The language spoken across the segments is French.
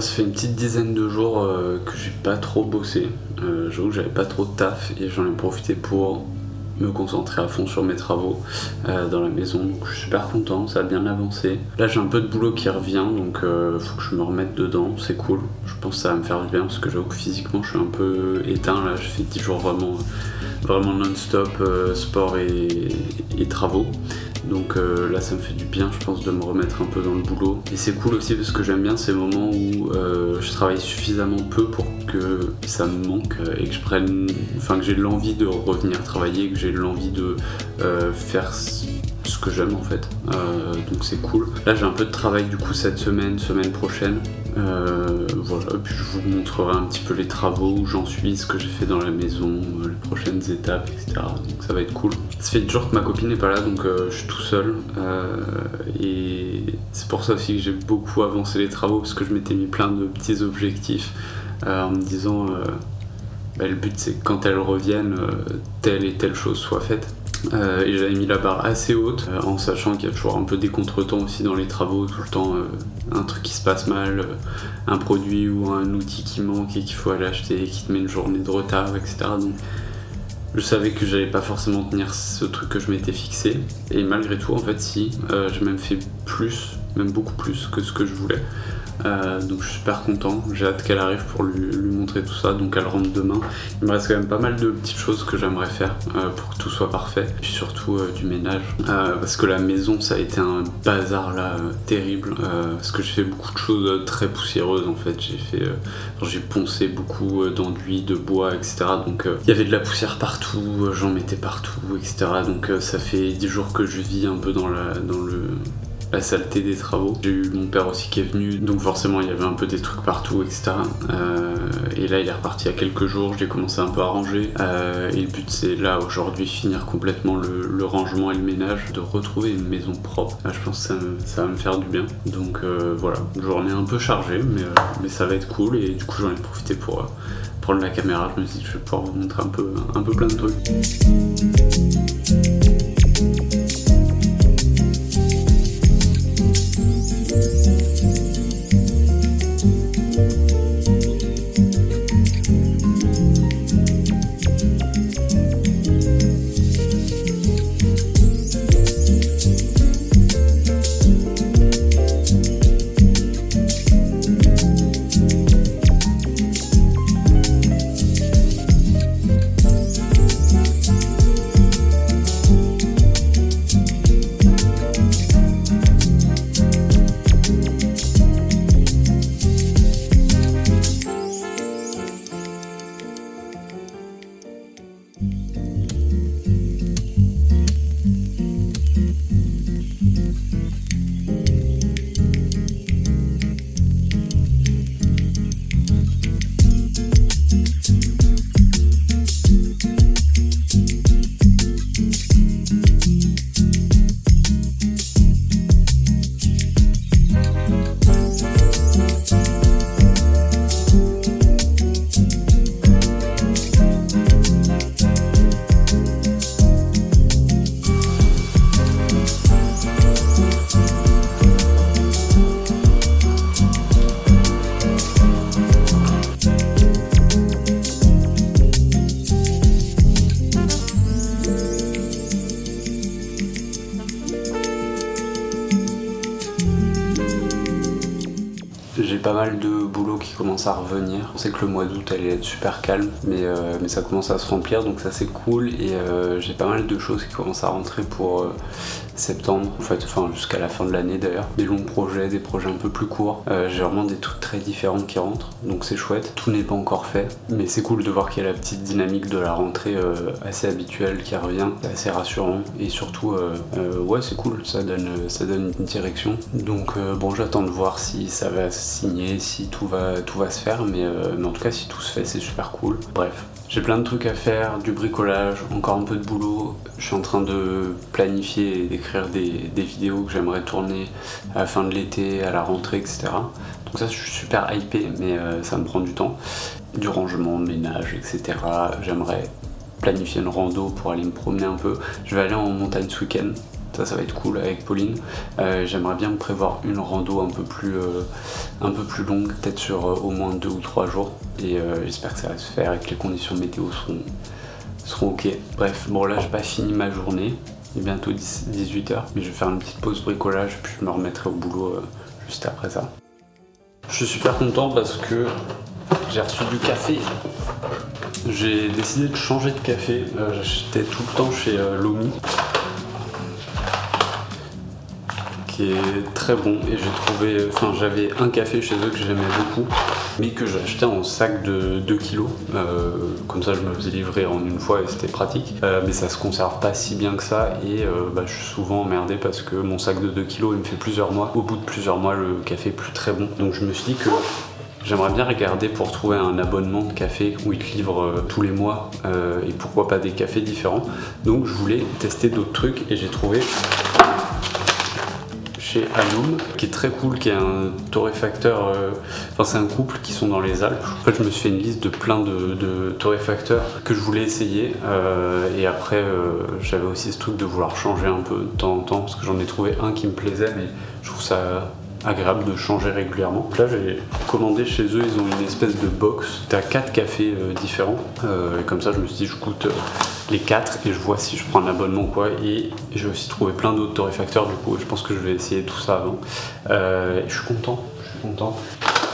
Ça fait une petite dizaine de jours que j'ai pas trop bossé. J'avoue que j'avais pas trop de taf et j'en ai profité pour me concentrer à fond sur mes travaux dans la maison. Donc je suis super content, ça a bien avancé. Là j'ai un peu de boulot qui revient, donc faut que je me remette dedans, c'est cool. Je pense que ça va me faire du bien parce que j'avoue que physiquement je suis un peu éteint. Là je fais 10 jours vraiment non-stop sport et travaux. Donc là ça me fait du bien, je pense, de me remettre un peu dans le boulot. Et c'est cool aussi parce que j'aime bien ces moments où je travaille suffisamment peu pour que ça me manque et que que j'ai l'envie de revenir travailler, que j'ai l'envie de faire ce que j'aime en fait. Donc c'est cool. Là j'ai un peu de travail du coup cette semaine prochaine. Voilà, et puis je vous montrerai un petit peu les travaux, où j'en suis, ce que j'ai fait dans la maison, les prochaines étapes, etc. Donc ça va être cool. Ça fait 10 jours que ma copine n'est pas là, donc je suis tout seul. Et c'est pour ça aussi que j'ai beaucoup avancé les travaux, parce que je m'étais mis plein de petits objectifs en me disant le but c'est que quand elles reviennent, telle et telle chose soit faite. Et j'avais mis la barre assez haute en sachant qu'il y a toujours un peu des contretemps aussi dans les travaux, tout le temps un truc qui se passe mal, un produit ou un outil qui manque et qu'il faut aller acheter et qui te met une journée de retard, etc. Donc je savais que j'allais pas forcément tenir ce truc que je m'étais fixé, et malgré tout en fait si, j'ai même fait plus, même beaucoup plus que ce que je voulais. Donc je suis super content, j'ai hâte qu'elle arrive pour lui montrer tout ça, donc elle rentre demain. Il me reste quand même pas mal de petites choses que j'aimerais faire pour que tout soit parfait, et puis surtout du ménage, parce que la maison ça a été un bazar là terrible, parce que j'ai fait beaucoup de choses très poussiéreuses en fait. J'ai poncé beaucoup d'enduit, de bois, etc. Donc il y avait de la poussière partout, j'en mettais partout, etc. Donc ça fait 10 jours que je vis un peu dans la saleté des travaux. J'ai eu mon père aussi qui est venu, donc forcément il y avait un peu des trucs partout, etc. Et là il est reparti il y a quelques jours, j'ai commencé un peu à ranger. Et le but c'est là aujourd'hui finir complètement le rangement et le ménage, de retrouver une maison propre. Là, je pense que ça va me faire du bien. Donc voilà, une journée un peu chargée, mais ça va être cool, et du coup j'en ai profité pour prendre la caméra. Je me suis dit que je vais pouvoir vous montrer un peu plein de trucs. J'ai pas mal de boulot qui commence à revenir. On sait que le mois d'août allait être super calme, mais ça commence à se remplir, donc ça c'est cool. Et j'ai pas mal de choses qui commencent à rentrer pour septembre, en fait, enfin jusqu'à la fin de l'année d'ailleurs. Des longs projets, des projets un peu plus courts. J'ai vraiment des trucs très différents qui rentrent, donc c'est chouette. Tout n'est pas encore fait, mais c'est cool de voir qu'il y a la petite dynamique de la rentrée assez habituelle qui revient. C'est assez rassurant, et surtout ouais c'est cool, ça donne une direction. Donc bon, j'attends de voir si ça va se signer, si tout va se faire, mais en tout cas si tout se fait c'est super cool. Bref, j'ai plein de trucs à faire, du bricolage, encore un peu de boulot. Je suis en train de planifier et d'écrire des vidéos que j'aimerais tourner à la fin de l'été, à la rentrée, etc. Donc ça je suis super hypé, mais ça me prend du temps. Du rangement, ménage, etc. J'aimerais planifier une rando pour aller me promener un peu. Je vais aller en montagne ce week-end. ça va être cool avec Pauline. J'aimerais bien me prévoir une rando un peu plus longue, peut-être sur au moins 2 ou 3 jours, et j'espère que ça va se faire et que les conditions météo seront ok. Bref, bon là j'ai pas fini ma journée, il est bientôt 18h, mais je vais faire une petite pause bricolage puis je me remettrai au boulot juste après ça. Je suis super content parce que j'ai reçu du café. J'ai décidé de changer de café. J'achetais tout le temps chez Lomi, qui est très bon, et j'avais un café chez eux que j'aimais beaucoup, mais que j'achetais en sac de 2 kilos. Comme ça je me faisais livrer en une fois et c'était pratique. Mais ça se conserve pas si bien que ça, et je suis souvent emmerdé parce que mon sac de 2 kilos il me fait plusieurs mois. Au bout de plusieurs mois le café est plus très bon. Donc je me suis dit que j'aimerais bien regarder pour trouver un abonnement de café où ils te livrent tous les mois, et pourquoi pas des cafés différents. Donc je voulais tester d'autres trucs et j'ai trouvé chez Alum, qui est très cool, qui est un torréfacteur, c'est un couple qui sont dans les Alpes. En fait je me suis fait une liste de plein de torréfacteurs que je voulais essayer, et après j'avais aussi ce truc de vouloir changer un peu de temps en temps, parce que j'en ai trouvé un qui me plaisait, mais je trouve ça agréable de changer régulièrement. Donc là j'ai commandé chez eux, ils ont une espèce de box, t'as 4 cafés différents, et comme ça je me suis dit je goûte les 4 et je vois si je prends un abonnement ou quoi, et j'ai aussi trouvé plein d'autres torréfacteurs, du coup je pense que je vais essayer tout ça avant. Je suis content.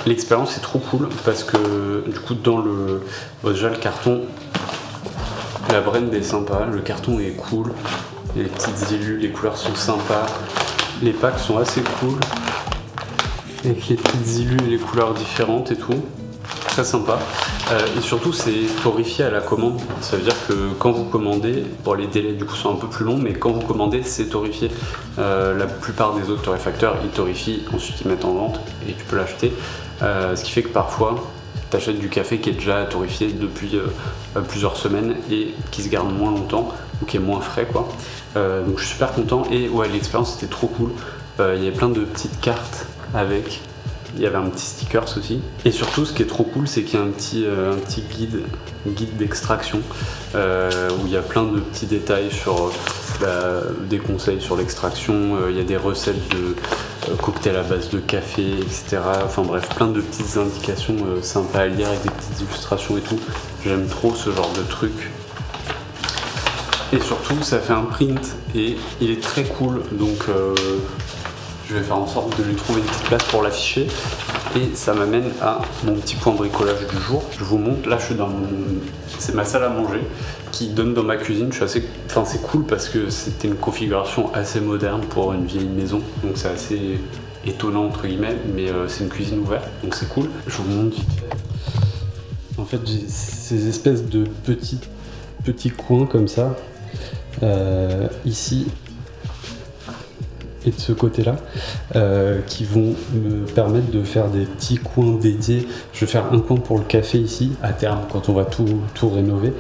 L'expérience est trop cool parce que du coup déjà le carton, la brand est sympa, le carton est cool, les petites illus, les couleurs sont sympas, les packs sont assez cool, avec les petites illus et les couleurs différentes et tout, très sympa. Et surtout c'est torréfié à la commande, ça veut dire que quand vous commandez, les délais du coup sont un peu plus longs, mais quand vous commandez c'est torréfié. La plupart des autres torréfacteurs ils torréfient, ensuite ils mettent en vente et tu peux l'acheter, ce qui fait que parfois tu achètes du café qui est déjà torréfié depuis plusieurs semaines et qui se garde moins longtemps ou qui est moins frais quoi. Donc je suis super content, et ouais, l'expérience était trop cool. Il y avait plein de petites cartes avec, il y avait un petit stickers aussi, et surtout ce qui est trop cool c'est qu'il y a un petit guide d'extraction, où il y a plein de petits détails sur des conseils sur l'extraction, il y a des recettes de cocktails à base de café, etc. Enfin bref, plein de petites indications sympas à lire avec des petites illustrations et tout. J'aime trop ce genre de truc. Et surtout ça fait un print et il est très cool, donc je vais faire en sorte de lui trouver une petite place pour l'afficher. Et ça m'amène à mon petit point bricolage du jour. Je vous montre, là je suis c'est ma salle à manger qui donne dans ma cuisine. C'est cool parce que c'était une configuration assez moderne pour une vieille maison, donc c'est assez étonnant entre guillemets, mais c'est une cuisine ouverte, donc c'est cool. Je vous montre vite fait. En fait j'ai ces espèces de petits coins comme ça, ici et de ce côté là, qui vont me permettre de faire des petits coins dédiés. Je vais faire un coin pour le café ici, à terme quand on va tout rénover,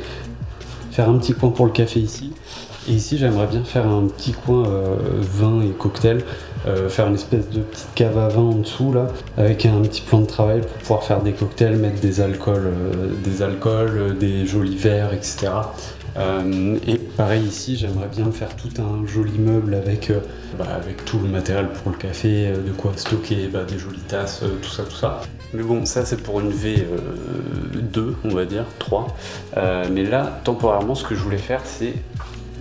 faire un petit coin pour le café ici, et ici j'aimerais bien faire un petit coin vin et cocktail, faire une espèce de petite cave à vin en dessous là, avec un petit plan de travail pour pouvoir faire des cocktails, mettre des alcools, des jolis verres, etc. Et pareil ici, j'aimerais bien faire tout un joli meuble avec tout le matériel pour le café, de quoi stocker des jolies tasses, tout ça. Mais bon, ça c'est pour une V2, on va dire, 3. Mais là, temporairement, ce que je voulais faire, c'est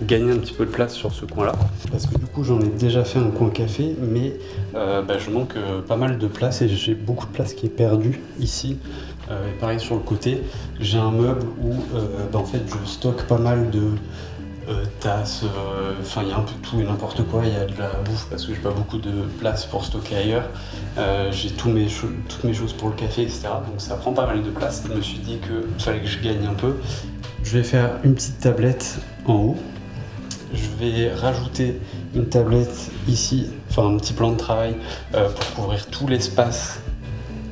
gagner un petit peu de place sur ce coin-là. Parce que du coup, j'en ai déjà fait un coin café, mais je manque pas mal de place et j'ai beaucoup de place qui est perdue ici. Et pareil sur le côté, j'ai un meuble où en fait je stocke pas mal de tasses, il y a un peu tout et n'importe quoi, il y a de la bouffe parce que j'ai pas beaucoup de place pour stocker ailleurs, j'ai toutes mes choses pour le café, etc. Donc ça prend pas mal de place. Je me suis dit qu'il fallait que je gagne un peu. Je vais faire une petite tablette en haut, je vais rajouter une tablette ici, un petit plan de travail pour couvrir tout l'espace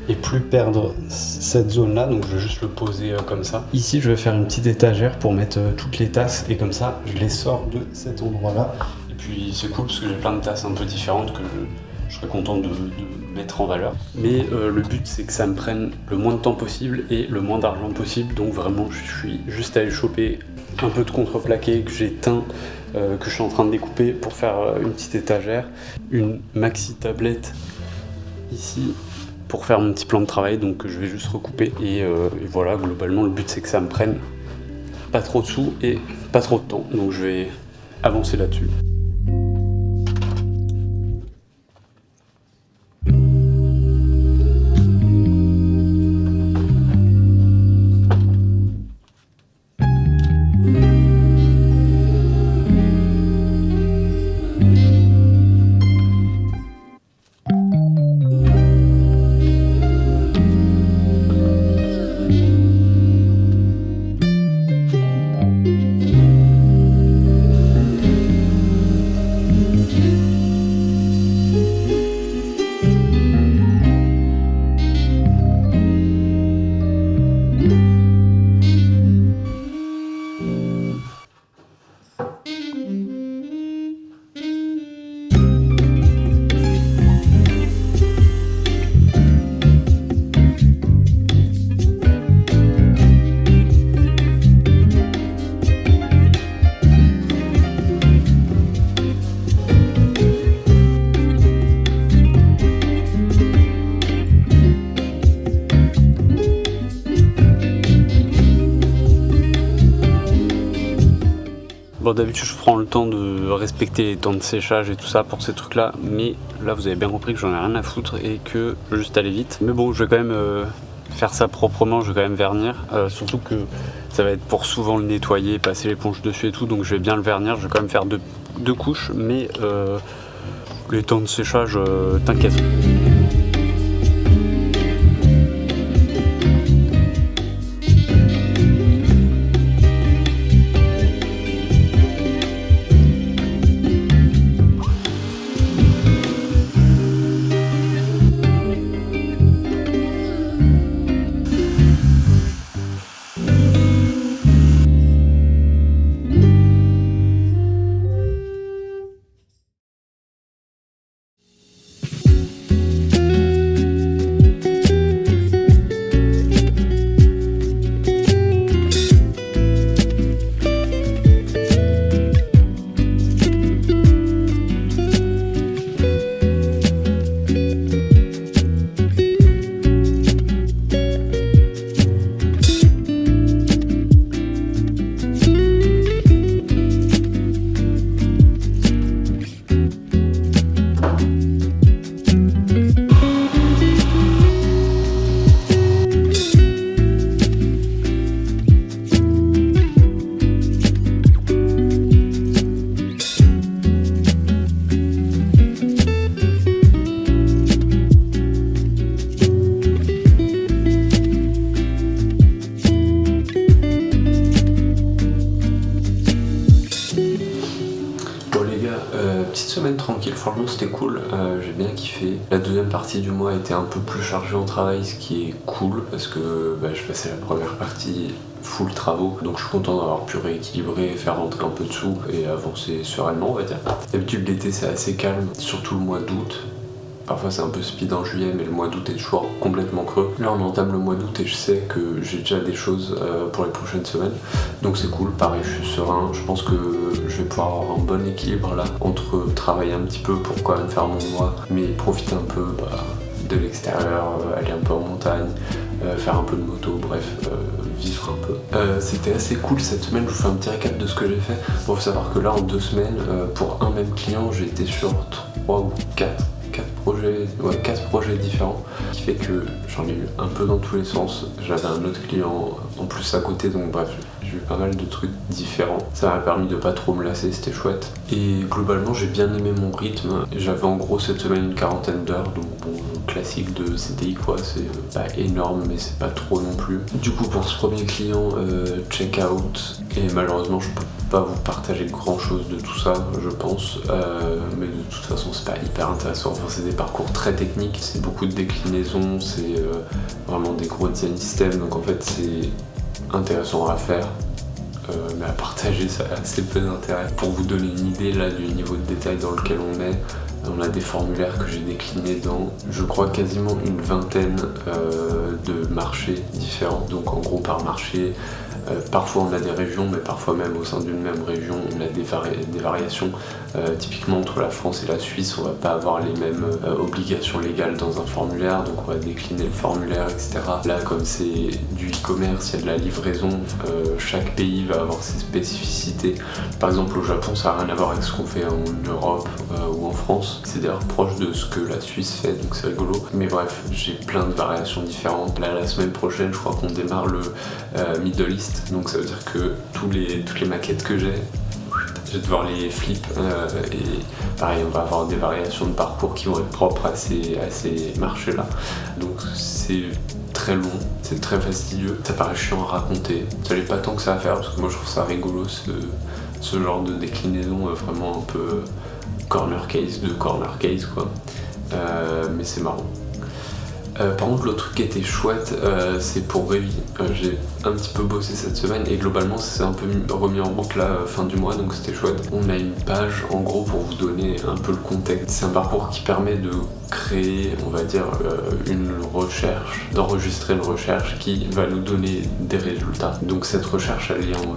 et plus perdre cette zone là, donc je vais juste le poser comme ça. Ici je vais faire une petite étagère pour mettre toutes les tasses, et comme ça je les sors de cet endroit là, et puis c'est cool parce que j'ai plein de tasses un peu différentes que je serais content de mettre en valeur. Mais le but c'est que ça me prenne le moins de temps possible et le moins d'argent possible, donc vraiment je suis juste allé choper un peu de contreplaqué que j'ai teint, que je suis en train de découper pour faire une petite étagère, une maxi tablette ici pour faire mon petit plan de travail, donc je vais juste recouper et voilà, globalement le but c'est que ça me prenne pas trop de sous et pas trop de temps, donc je vais avancer là-dessus. Bon, d'habitude je prends le temps de respecter les temps de séchage et tout ça pour ces trucs là, mais là vous avez bien compris que j'en ai rien à foutre et que je veux juste aller vite. Mais bon, je vais quand même faire ça proprement, je vais quand même vernir, surtout que ça va être pour souvent le nettoyer, passer l'éponge dessus et tout, donc je vais bien le vernir. Je vais quand même faire deux couches, mais les temps de séchage, t'inquiète. Petite semaine tranquille, franchement c'était cool, j'ai bien kiffé. La deuxième partie du mois était un peu plus chargée en travail, ce qui est cool parce que je passais la première partie full travaux, donc je suis content d'avoir pu rééquilibrer, faire rentrer un peu de sous et avancer sereinement on va dire. D'habitude l'été c'est assez calme, surtout le mois d'août. Parfois c'est un peu speed en juillet, mais le mois d'août est toujours complètement creux. Là on entame le mois d'août et je sais que j'ai déjà des choses pour les prochaines semaines. Donc c'est cool, pareil je suis serein. Je pense que je vais pouvoir avoir un bon équilibre là, entre travailler un petit peu pour quand même faire mon mois, mais profiter un peu de l'extérieur, aller un peu en montagne, faire un peu de moto, bref, vivre un peu. C'était assez cool cette semaine, je vous fais un petit récap de ce que j'ai fait. Bon, faut savoir que là en 2 semaines, pour un même client, j'ai été sur 3 ou 4 projets différents, ce qui fait que j'en ai eu un peu dans tous les sens. J'avais un autre client en plus à côté, donc bref, j'ai eu pas mal de trucs différents. Ça m'a permis de pas trop me lasser, c'était chouette. Et globalement, j'ai bien aimé mon rythme. J'avais en gros cette semaine une 40aine d'heures, donc bon, classique de CDI quoi, c'est pas énorme, mais c'est pas trop non plus. Du coup, pour ce premier client, check out, et malheureusement, je peux pas vous partager grand chose de tout ça, je pense, mais de toute façon c'est pas hyper intéressant. Enfin, c'est des parcours très techniques, c'est beaucoup de déclinaisons, c'est vraiment des gros design systems, donc en fait c'est intéressant à faire, mais à partager ça a assez peu d'intérêt. Pour vous donner une idée là du niveau de détail dans lequel on a des formulaires que j'ai déclinés dans, je crois, quasiment une vingtaine de marchés différents, donc en gros par marché, Parfois on a des régions, mais parfois même au sein d'une même région on a des variations. Typiquement entre la France et la Suisse, on va pas avoir les mêmes obligations légales dans un formulaire, donc on va décliner le formulaire, etc. Là, comme c'est du e-commerce, il y a de la livraison, chaque pays va avoir ses spécificités. Par exemple au Japon, ça n'a rien à voir avec ce qu'on fait en Europe ou en France. C'est d'ailleurs proche de ce que la Suisse fait, donc c'est rigolo. Mais bref, j'ai plein de variations différentes. Là, la semaine prochaine, je crois qu'on démarre le Middle East, donc ça veut dire que toutes les maquettes que j'ai, je vais devoir les flip et pareil, on va avoir des variations de parcours qui vont être propres à ces marchés-là. Donc c'est très long, c'est très fastidieux, ça paraît chiant à raconter. Ça n'est pas tant que ça à faire parce que moi je trouve ça rigolo ce genre de déclinaison vraiment un peu corner case quoi. Mais c'est marrant. Par contre, l'autre truc qui était chouette, c'est pour Révi. J'ai un petit peu bossé cette semaine et globalement, ça s'est un peu remis en route là, fin du mois, donc c'était chouette. On a une page, en gros, pour vous donner un peu le contexte. C'est un parcours qui permet de créer, on va dire, une recherche, d'enregistrer une recherche qui va nous donner des résultats. Donc cette recherche, elle est en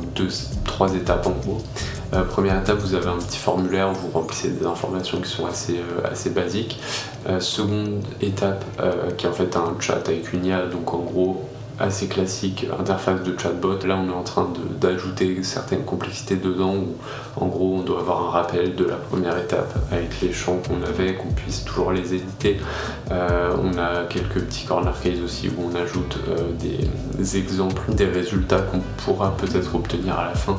3 étapes en gros. Première étape, vous avez un petit formulaire où vous remplissez des informations qui sont assez basiques. Seconde étape, qui est en fait un chat avec une IA, donc en gros assez classique, interface de chatbot. Là on est en train d'ajouter certaines complexités dedans où en gros on doit avoir un rappel de la première étape avec les champs qu'on avait, qu'on puisse toujours les éditer. On a quelques petits corner cases aussi où on ajoute des exemples des résultats qu'on pourra peut-être obtenir à la fin.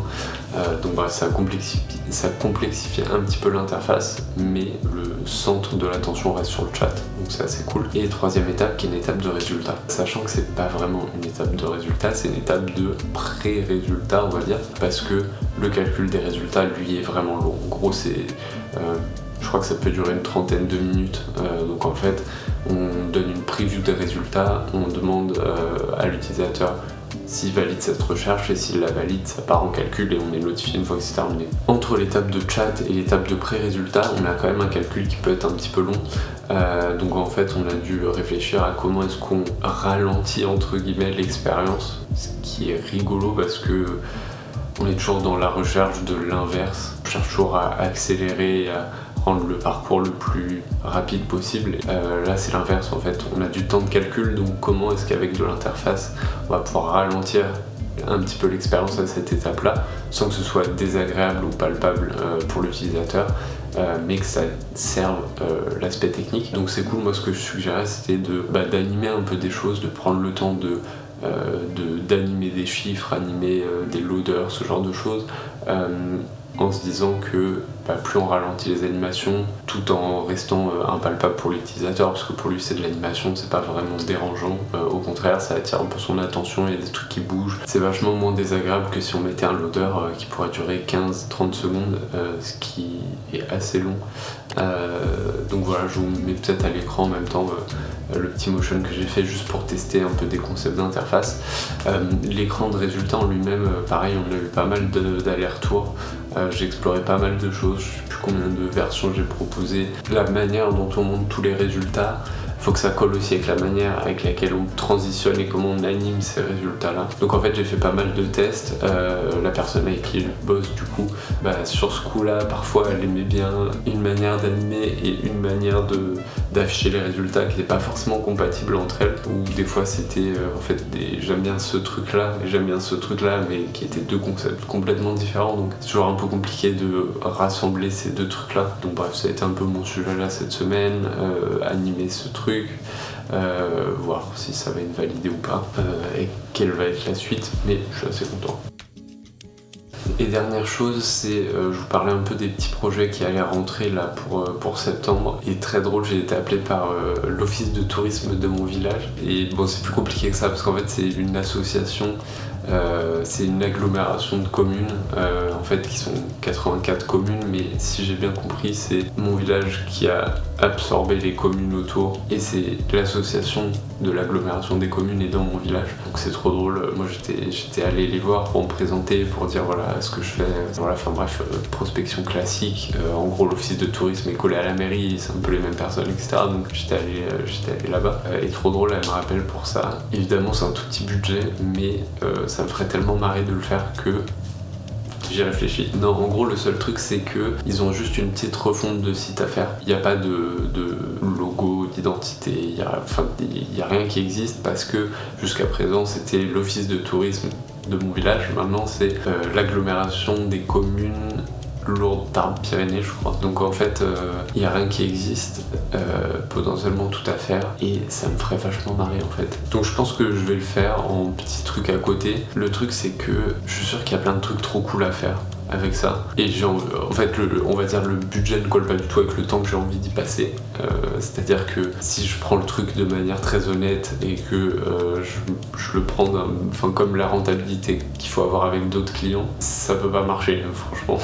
Donc voilà, ça complexifie un petit peu l'interface, mais le centre de l'attention reste sur le chat, donc c'est assez cool. Et troisième étape qui est une étape de résultat, sachant que c'est pas vraiment une étape de résultat, c'est une étape de pré-résultat on va dire, parce que le calcul des résultats lui est vraiment long. En gros je crois que ça peut durer une trentaine de minutes, donc en fait on donne une preview des résultats, on demande à l'utilisateur s'il valide cette recherche et s'il la valide, ça part en calcul et on est notifié une fois que c'est terminé. Entre l'étape de chat et l'étape de pré-résultat, on a quand même un calcul qui peut être un petit peu long. Donc en fait, on a dû réfléchir à comment est-ce qu'on ralentit entre guillemets l'expérience, ce qui est rigolo parce que on est toujours dans la recherche de l'inverse. On cherche toujours à accélérer, à rendre le parcours le plus rapide possible. Là c'est l'inverse en fait, on a du temps de calcul, donc comment est-ce qu'avec de l'interface on va pouvoir ralentir un petit peu l'expérience à cette étape là sans que ce soit désagréable ou palpable pour l'utilisateur, mais que ça serve l'aspect technique. Donc c'est cool. Moi ce que je suggérais c'était d'animer un peu des choses, de prendre le temps d'animer des chiffres, animer des loaders, ce genre de choses, en se disant que plus on ralentit les animations tout en restant impalpable pour l'utilisateur, parce que pour lui c'est de l'animation, c'est pas vraiment dérangeant, au contraire ça attire un peu son attention, il y a des trucs qui bougent, c'est vachement moins désagréable que si on mettait un loader qui pourrait durer 15-30 secondes, ce qui est assez long. Donc voilà, je vous mets peut-être à l'écran en même temps le petit motion que j'ai fait juste pour tester un peu des concepts d'interface. L'écran de résultat en lui-même, pareil, on a eu pas mal d'allers-retours. J'ai exploré pas mal de choses, je sais plus combien de versions j'ai proposé. La manière dont on montre tous les résultats, faut que ça colle aussi avec la manière avec laquelle on transitionne et comment on anime ces résultats-là. Donc en fait j'ai fait pas mal de tests. La personne avec qui je bosse du coup, sur ce coup-là, parfois elle aimait bien une manière d'animer et une manière d'afficher les résultats qui n'étaient pas forcément compatibles entre elles. Ou des fois c'était en fait j'aime bien ce truc-là et j'aime bien ce truc-là, mais qui étaient deux concepts complètement différents. Donc c'est toujours un peu compliqué de rassembler ces deux trucs-là. Donc bref, ça a été un peu mon sujet là cette semaine, animer ce truc. Voir si ça va être validé ou pas et quelle va être la suite, mais je suis assez content. Et dernière chose, c'est je vous parlais un peu des petits projets qui allaient rentrer là pour septembre. Et très drôle, j'ai été appelé par l'office de tourisme de mon village. Et bon, c'est plus compliqué que ça parce qu'en fait c'est une association, c'est une agglomération de communes en fait qui sont 84 communes, mais si j'ai bien compris c'est mon village qui a absorbé les communes autour et c'est l'association de l'agglomération des communes est dans mon village. Donc c'est trop drôle. Moi j'étais allé les voir pour me présenter, pour dire voilà ce que je fais, voilà, enfin bref, prospection classique. En gros l'office de tourisme est collé à la mairie, c'est un peu les mêmes personnes, etc. Donc j'étais allé là-bas et trop drôle, elle me rappelle pour ça. Évidemment c'est un tout petit budget, mais ça me ferait tellement marrer de le faire que j'y réfléchis. Non, en gros, le seul truc, c'est que ils ont juste une petite refonte de site à faire. Il n'y a pas de logo, d'identité, il y a rien qui existe parce que jusqu'à présent, c'était l'office de tourisme de mon village. Maintenant, c'est l'agglomération des communes Lourdes, Tarbes, Pyrénées, je crois. Donc en fait, il n'y a rien qui existe, potentiellement tout à faire, et ça me ferait vachement marrer en fait. Donc je pense que je vais le faire en petit truc à côté. Le truc, c'est que je suis sûr qu'il y a plein de trucs trop cool à faire avec ça, et en fait on va dire le budget ne colle pas du tout avec le temps que j'ai envie d'y passer. C'est-à-dire que si je prends le truc de manière très honnête et que je le prends comme la rentabilité qu'il faut avoir avec d'autres clients, ça peut pas marcher franchement.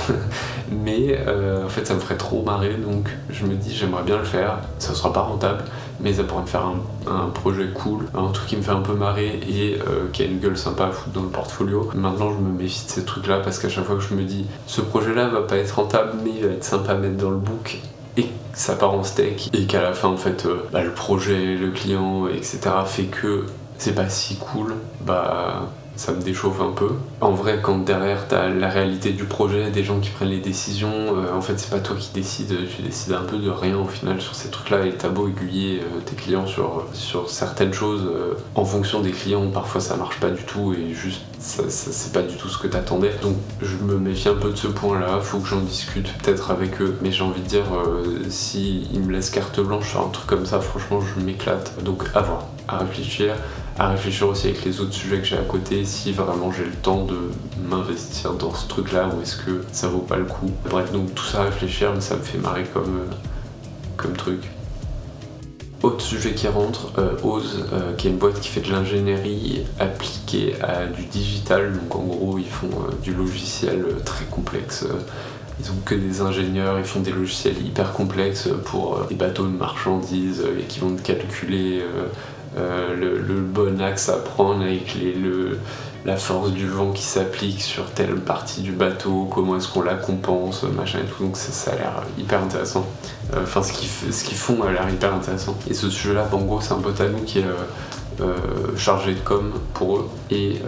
Mais en fait ça me ferait trop marrer, donc je me dis j'aimerais bien le faire. Ça sera pas rentable, mais ça pourrait me faire un projet cool, un truc qui me fait un peu marrer et qui a une gueule sympa à foutre dans le portfolio. Maintenant je me méfie de ces trucs là parce qu'à chaque fois que je me dis ce projet là va pas être rentable mais il va être sympa à mettre dans le book, et ça part en steak, et qu'à la fin en fait le projet, le client, etc. fait que c'est pas si cool, ça me déchauffe un peu. En vrai, quand derrière t'as la réalité du projet, des gens qui prennent les décisions, en fait c'est pas toi qui décides, tu décides un peu de rien au final sur ces trucs là, et t'as beau aiguiller tes clients sur certaines choses, en fonction des clients, parfois ça marche pas du tout et juste ça c'est pas du tout ce que t'attendais. Donc je me méfie un peu de ce point là, faut que j'en discute peut-être avec eux, mais j'ai envie de dire si ils me laissent carte blanche sur un truc comme ça, franchement je m'éclate. Donc à voir, à réfléchir aussi avec les autres sujets que j'ai à côté, si vraiment j'ai le temps de m'investir dans ce truc là ou est-ce que ça vaut pas le coup. Bref, donc tout ça à réfléchir, mais ça me fait marrer comme truc. Autre sujet qui rentre, Ose, qui est une boîte qui fait de l'ingénierie appliquée à du digital. Donc en gros ils font du logiciel très complexe. Ils ont que des ingénieurs, ils font des logiciels hyper complexes pour des bateaux de marchandises et qui vont calculer le bon axe à prendre avec la force du vent qui s'applique sur telle partie du bateau, comment est-ce qu'on la compense, machin et tout. Donc ça a l'air hyper intéressant. Ce qu'ils font a l'air hyper intéressant. Et ce sujet-là, en gros, c'est un pote à nous qui est chargé de com pour eux, et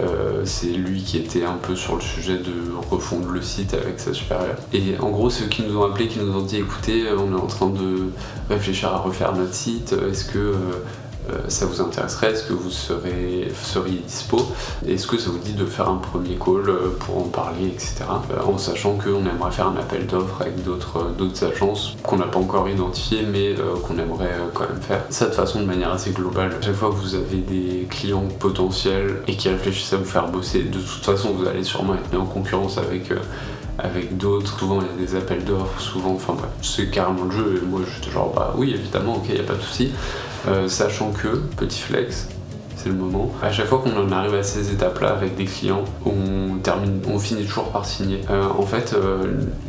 c'est lui qui était un peu sur le sujet de refondre le site avec sa supérieure. Et en gros, ceux qui nous ont appelés, qui nous ont dit écoutez, on est en train de réfléchir à refaire notre site, est-ce que ça vous intéresserait, est-ce que vous seriez dispo, est-ce que ça vous dit de faire un premier call pour en parler, etc. En sachant qu'on aimerait faire un appel d'offres avec d'autres agences qu'on n'a pas encore identifiées, mais qu'on aimerait quand même faire. Ça de façon de manière assez globale. À chaque fois que vous avez des clients potentiels et qui réfléchissent à vous faire bosser, de toute façon vous allez sûrement être mis en concurrence avec d'autres. Souvent il y a des appels d'offres, souvent, enfin bref, c'est carrément le jeu, et moi j'étais genre oui évidemment, ok, y a pas de souci. Sachant que, petit flex, c'est le moment, à chaque fois qu'on en arrive à ces étapes-là avec des clients, on finit toujours par signer. En fait,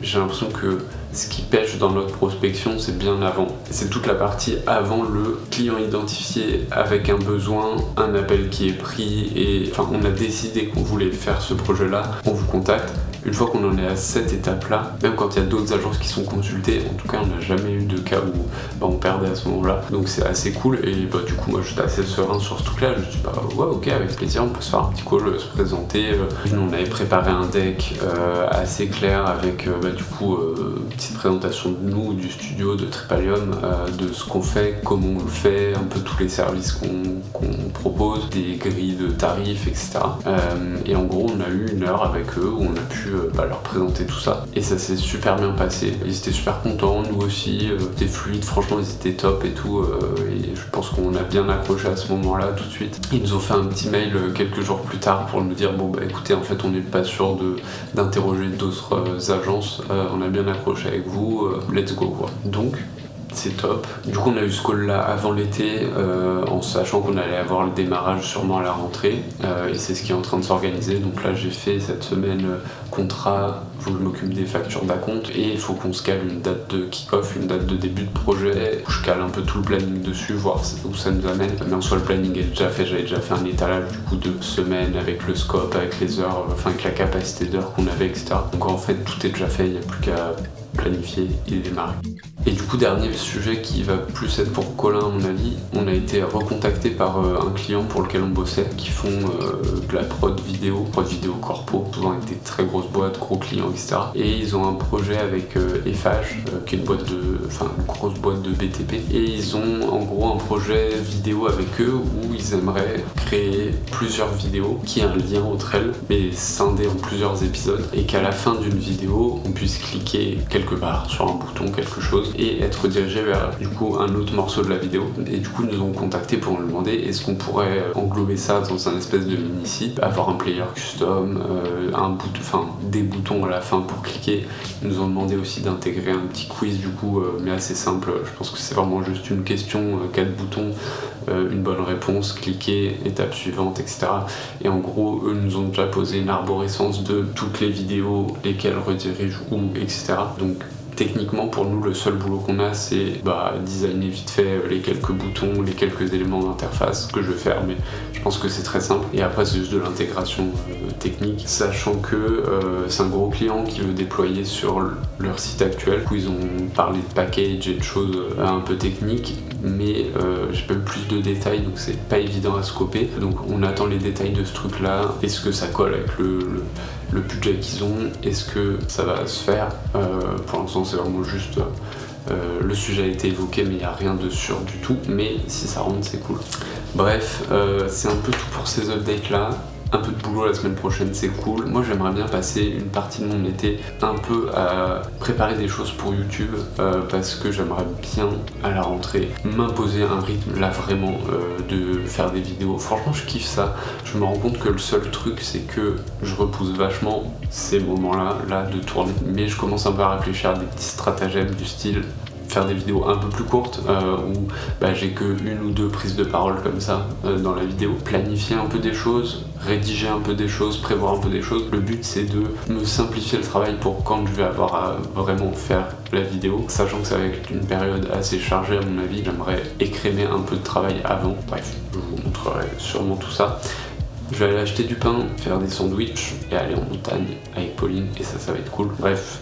j'ai l'impression que ce qui pêche dans notre prospection, c'est bien avant. C'est toute la partie avant le client identifié avec un besoin, un appel qui est pris, et enfin on a décidé qu'on voulait faire ce projet-là, on vous contacte. Une fois qu'on en est à cette étape-là, même quand il y a d'autres agences qui sont consultées, en tout cas on n'a jamais eu de cas où on perdait à ce moment-là. Donc c'est assez cool, et du coup moi j'étais assez serein sur ce truc-là. Je me suis dit ouais ok, avec plaisir, on peut se faire un petit call, se présenter. Nous on avait préparé un deck assez clair avec petite présentation de nous, du studio, de Tripalium, de ce qu'on fait, comment on le fait, un peu tous les services qu'on propose, des grilles de tarifs, etc. Et en gros on a eu 1 heure avec eux où on a pu leur présenter tout ça, et ça s'est super bien passé. Ils étaient super contents, nous aussi, c'était fluide, franchement ils étaient top et tout, et je pense qu'on a bien accroché à ce moment-là tout de suite. Ils nous ont fait un petit mail quelques jours plus tard pour nous dire écoutez, en fait on n'est pas sûr d'interroger d'autres agences, on a bien accroché avec vous, let's go quoi. Donc c'est top. Du coup on a eu ce call là avant l'été, en sachant qu'on allait avoir le démarrage sûrement à la rentrée, et c'est ce qui est en train de s'organiser. Donc là j'ai fait cette semaine contrat, faut que je m'occupe des factures d'acompte, et il faut qu'on se cale une date de kick-off, une date de début de projet, où je cale un peu tout le planning dessus, voir où ça nous amène. Mais en soi le planning est déjà fait, j'avais déjà fait un étalage du coup de semaines avec le scope, avec les heures, avec la capacité d'heures qu'on avait, etc. Donc en fait tout est déjà fait, il n'y a plus qu'à planifier et démarrer. Et du coup, dernier sujet qui va plus être pour Colin à mon avis, on a été recontacté par un client pour lequel on bossait, qui font de la prod vidéo corpo, souvent avec des très grosses boîtes, gros clients, etc. Et ils ont un projet avec Eiffage, qui est une grosse boîte de BTP, et ils ont en gros un projet vidéo avec eux où ils aimeraient créer plusieurs vidéos qui aient un lien entre elles, mais scindées en plusieurs épisodes, et qu'à la fin d'une vidéo, on puisse cliquer quelque part sur un bouton, quelque chose, et être dirigé vers du coup un autre morceau de la vidéo. Et du coup, ils nous ont contacté pour nous demander est-ce qu'on pourrait englober ça dans un espèce de mini-site, avoir un player custom, des boutons à la fin pour cliquer. Ils nous ont demandé aussi d'intégrer un petit quiz du coup, mais assez simple. Je pense que c'est vraiment juste une question, 4 boutons, une bonne réponse, cliquer, étape suivante, etc. Et en gros, eux nous ont déjà posé une arborescence de toutes les vidéos, lesquelles redirigent où, etc. Donc techniquement, pour nous, le seul boulot qu'on a, c'est designer vite fait les quelques boutons, les quelques éléments d'interface que je vais faire, mais je pense que c'est très simple. Et après, c'est juste de l'intégration technique, sachant que c'est un gros client qui veut déployer sur leur site actuel. Du coup, ils ont parlé de package et de choses un peu techniques, mais j'ai pas eu plus de détails, donc c'est pas évident à scoper. Donc on attend les détails de ce truc-là. Est-ce que ça colle avec le budget qu'ils ont? Est-ce que ça va se faire? Pour l'instant, c'est vraiment juste le sujet a été évoqué, mais il n'y a rien de sûr du tout. Mais si ça rentre, c'est cool. Bref, c'est un peu tout pour ces updates là. Un peu de boulot la semaine prochaine, c'est cool. Moi, j'aimerais bien passer une partie de mon été un peu à préparer des choses pour YouTube, parce que j'aimerais bien à la rentrée m'imposer un rythme là vraiment de faire des vidéos. Franchement, je kiffe ça. Je me rends compte que le seul truc, c'est que je repousse vachement ces moments-là de tourner. Mais je commence un peu à réfléchir à des petits stratagèmes du style faire des vidéos un peu plus courtes où j'ai que une ou deux prises de parole comme ça dans la vidéo, planifier un peu des choses, rédiger un peu des choses, prévoir un peu des choses. Le but, c'est de me simplifier le travail pour quand je vais avoir à vraiment faire la vidéo, sachant que ça va être une période assez chargée à mon avis. J'aimerais écrémer un peu de travail avant. Bref, je vous montrerai sûrement tout ça. Je vais aller acheter du pain, faire des sandwichs et aller en montagne avec Pauline, et ça va être cool. Bref.